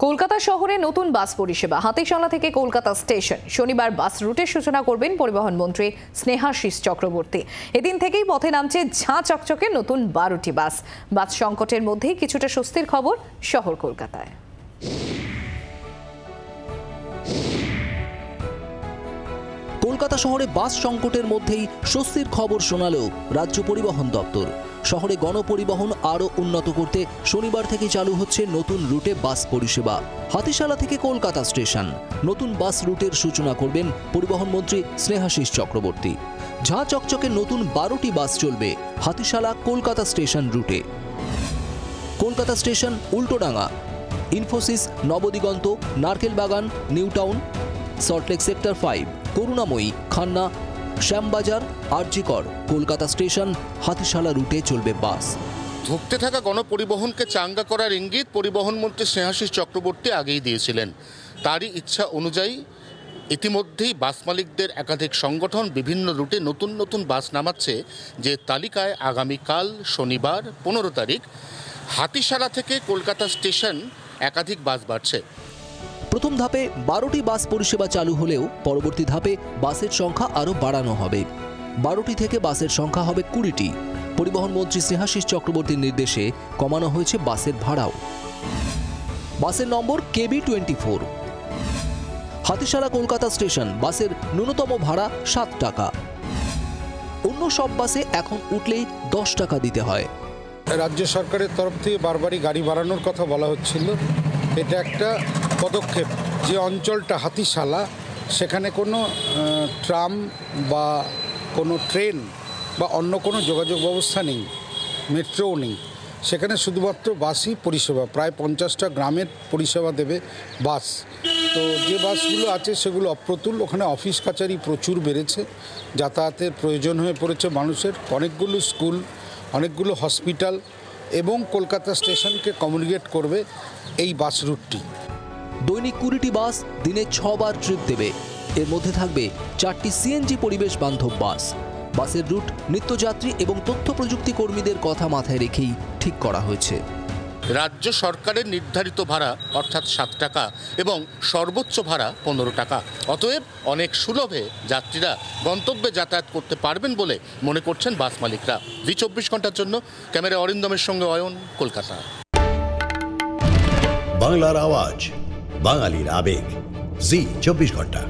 কলকাতা শহরে নতুন বাস পরিষেবা হাতিশালা থেকে কলকাতা স্টেশন। শনিবার বাস রুটের সূচনা করবেন পরিবহন মন্ত্রী স্নেহাশিস চক্রবর্তী। এদিন থেকেই পথে নামছে ঝাঁ চকচকে নতুন 12টি বাস। বাস সংকটের মধ্যেই কিছুটা স্বস্তির খবর শহর কলকাতায়। কলকাতা শহরে বাস সংকটের মধ্যেই স্বস্তির খবর শোনালো রাজ্য পরিবহন দপ্তর। শহরে গণপরিবহন আরও উন্নত করতে শনিবার থেকে চালু হচ্ছে নতুন রুটে বাস পরিষেবা। হাতিশালা থেকে কলকাতা স্টেশন। নতুন বাস রুটের সূচনা করবেন পরিবহন মন্ত্রী স্নেহাশিস চক্রবর্তী। ঝাঁ চকচকে নতুন 12টি বাস চলবে হাতিশালা কলকাতা স্টেশন রুটে। Kolkata station, Ultadanga, Infosys, Nabadiganta, Narkelbagan, new town, Salt Lake sector 5, করুণাময়ী, খান্না, শ্যামবাজার, আরজিকর, কলকাতা স্টেশন, হাতিশালা রুটে চলবে বাস। ধুঁকতে থাকা গণপরিবহনকে চাঙ্গা করার ইঙ্গিত পরিবহন মন্ত্রী স্নেহাশিস চক্রবর্তী আগেই দিয়েছিলেন। তারই ইচ্ছা অনুযায়ী ইতিমধ্যেই বাস মালিকদের একাধিক সংগঠন বিভিন্ন রুটে নতুন নতুন বাস নামাচ্ছে, যে তালিকায় আগামীকাল শনিবার 15 তারিখ হাতিশালা থেকে কলকাতা স্টেশন একাধিক বাস বাড়ছে। প্রথম ধাপে 12টি বাস পরিষেবা চালু হলেও পরবর্তী ধাপে বাসের সংখ্যা আরও বাড়ানো হবে। 12টি থেকে বাসের সংখ্যা হবে 20টি। পরিবহন মন্ত্রী স্নেহাশিস চক্রবর্তীর নির্দেশে কমানো হয়েছে বাসের ভাড়াও। বাসের নম্বর KB24। হাতিশালা কলকাতা স্টেশন বাসের ন্যূনতম ভাড়া 7 টাকা। অন্য সব বাসে এখন উঠলেই 10 টাকা দিতে হয়। রাজ্য সরকারের তরফ থেকে বারবারই গাড়ি বাড়ানোর কথা বলা হচ্ছিল। এটা একটা পদক্ষেপ। যে অঞ্চলটা হাতিশালা, সেখানে কোনো ট্রাম বা কোনো ট্রেন বা অন্য কোনো যোগাযোগ ব্যবস্থা নেই, মেট্রোও নেই। সেখানে শুধুমাত্র বাসই পরিষেবা, প্রায় 50টা গ্রামের পরিষেবা দেবে বাস। তো যে বাসগুলো আছে সেগুলো অপ্রতুল। ওখানে অফিস কাচারি প্রচুর বেড়েছে, যাতায়াতের প্রয়োজন হয়ে পড়েছে মানুষের। অনেকগুলো স্কুল, অনেকগুলো হসপিটাল এবং কলকাতা স্টেশনকে কমিউনিকেট করবে এই বাস রুটটি। দৈনিক 20টি বাস দিনে 6 বার ট্রিপ দেবে। এর মধ্যে থাকবে 4টি সিএনজি পরিবেশ বান্ধব বাস। বাসের রুট নিত্যযাত্রী এবং তথ্য প্রযুক্তি কর্মীদের কথা মাথায় রেখেই ঠিক করা হয়েছে। রাজ্য সরকারের নির্ধারিত ভাড়া অর্থাৎ 7 টাকা এবং সর্বোচ্চ ভাড়া 15 টাকা। অতএব অনেক সুলভে যাত্রীরা গন্তব্যে যাতায়াত করতে পারবেন বলে মনে করছেন বাস মালিকরা। জি 24 ঘন্টার জন্য ক্যামেরা অরিন্দমের সঙ্গে অয়ন, কলকাতা। বাংলার আওয়াজ, বাঙালির আবেগ, জি 24 ঘন্টা।